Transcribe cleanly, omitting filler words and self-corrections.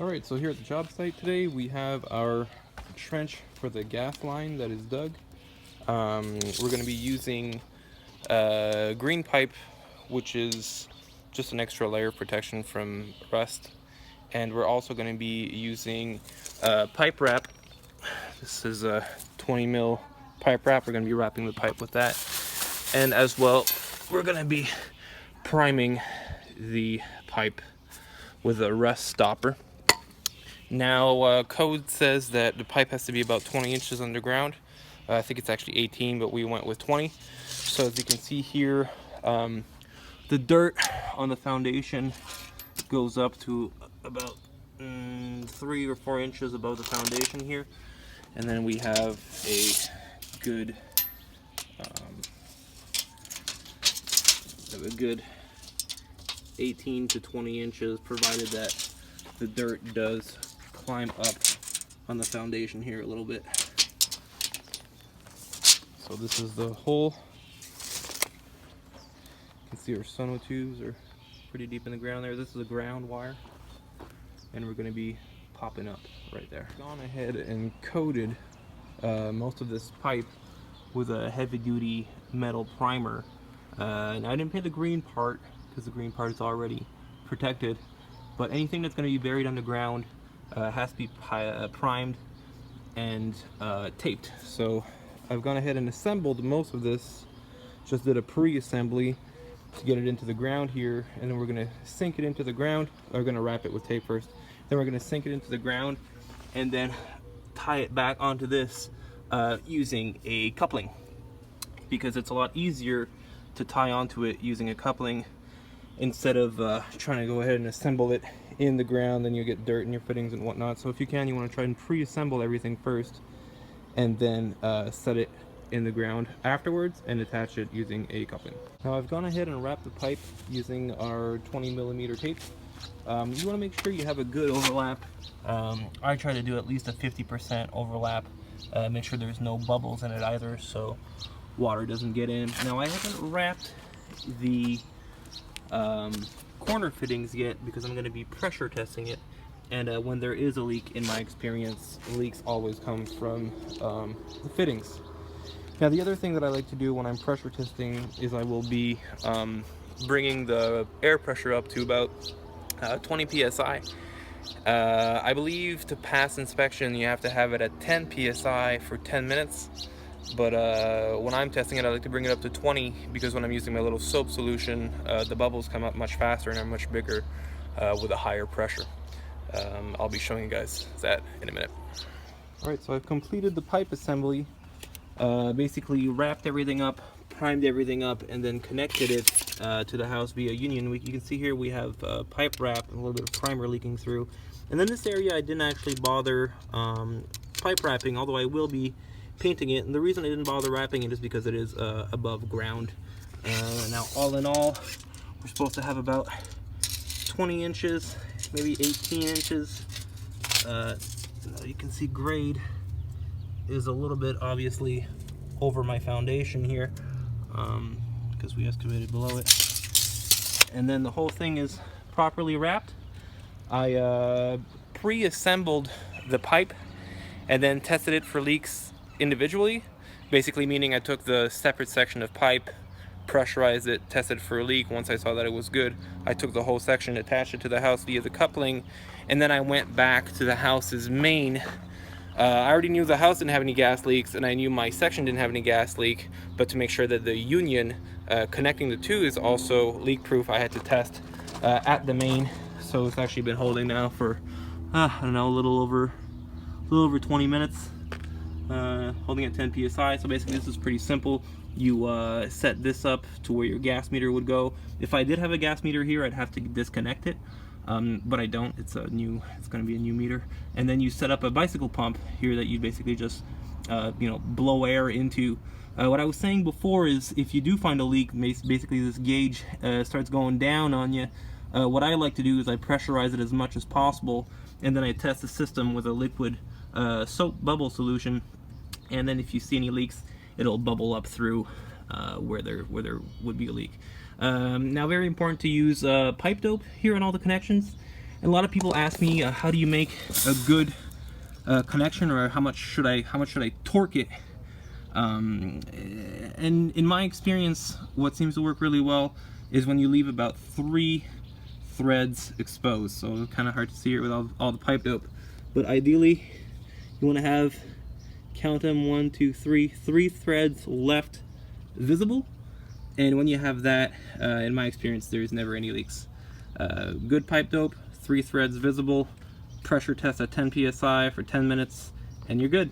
Alright, so here at the job site today we have our trench for the gas line that is dug. We're going to be using green pipe, which is just an extra layer of protection from rust. And we're also going to be using pipe wrap. This is a 20 mil pipe wrap. We're going to be wrapping the pipe with that. And as well, we're going to be priming the pipe with a rust stopper. Now, code says that the pipe has to be about 20 inches underground. I think it's actually 18, but we went with 20. So as you can see here, the dirt on the foundation goes up to about 3 or 4 inches above the foundation here. And then we have a good, 18 to 20 inches, provided that the dirt does climb up on the foundation here a little bit. So this is the hole. You can see our sonotubes are pretty deep in the ground there. This is a ground wire, and we're going to be popping up right there. Gone ahead and coated most of this pipe with a heavy-duty metal primer. And I didn't paint the green part because the green part is already protected, but anything that's going to be buried underground has to be primed and taped. So I've gone ahead and assembled most of this, just did a pre-assembly to get it into the ground here, and then we're going to sink it into the ground. We're going to wrap it with tape first, then we're going to sink it into the ground and then tie it back onto this using a coupling, because it's a lot easier to tie onto it using a coupling instead of trying to go ahead and assemble it in the ground. Then you get dirt in your fittings and whatnot. So if you can, you want to try and pre-assemble everything first and then set it in the ground afterwards and attach it using a coupling. Now I've gone ahead and wrapped the pipe using our 20mm tape. You want to make sure you have a good overlap. I try to do at least a 50% overlap. Make sure there's no bubbles in it either, so water doesn't get in. Now I haven't wrapped the corner fittings yet because I'm going to be pressure testing it, and when there is a leak, in my experience, leaks always come from the fittings. Now the other thing that I like to do when I'm pressure testing is I will be bringing the air pressure up to about 20 psi. I believe to pass inspection you have to have it at 10 psi for 10 minutes. But when I'm testing it, I like to bring it up to 20 because when I'm using my little soap solution, the bubbles come up much faster and are much bigger with a higher pressure. I'll be showing you guys that in a minute. Alright, so I've completed the pipe assembly. Basically wrapped everything up, primed everything up, and then connected it to the house via union. You can see here we have pipe wrap and a little bit of primer leaking through. And then this area I didn't actually bother pipe wrapping, although I will be painting it. And the reason I didn't bother wrapping it is because it is above ground. Now all in all, we're supposed to have about 20 inches, maybe 18 inches. You can see grade is a little bit obviously over my foundation here because we excavated below it. And then the whole thing is properly wrapped. I pre-assembled the pipe and then tested it for leaks individually, basically meaning I took the separate section of pipe, pressurized it, tested for a leak. Once I saw that it was good, I took the whole section, attached it to the house via the coupling, and then I went back to the house's main. I already knew the house didn't have any gas leaks, and I knew my section didn't have any gas leak, but to make sure that the union connecting the two is also leak proof, I had to test at the main. So it's actually been holding now for I don't know, a little over 20 minutes, holding at 10 psi. So basically this is pretty simple. You set this up to where your gas meter would go. If I did have a gas meter here, I'd have to disconnect it, but I don't. It's going to be a new meter. And then you set up a bicycle pump here that you basically just blow air into. What I was saying before is if you do find a leak, basically this gauge starts going down on you. What I like to do is I pressurize it as much as possible, and then I test the system with a liquid soap bubble solution, and then if you see any leaks, it'll bubble up through where there would be a leak. Now, very important to use pipe dope here on all the connections. And a lot of people ask me, how do you make a good connection, or how much should I torque it? And in my experience, what seems to work really well is when you leave about 3 threads exposed. So it's kind of hard to see it with all the pipe dope, but ideally you want to have, count them, 1, 2, 3 threads left visible. And when you have that, in my experience, there's never any leaks. Good pipe dope, 3 threads visible, pressure test at 10 psi for 10 minutes, and you're good.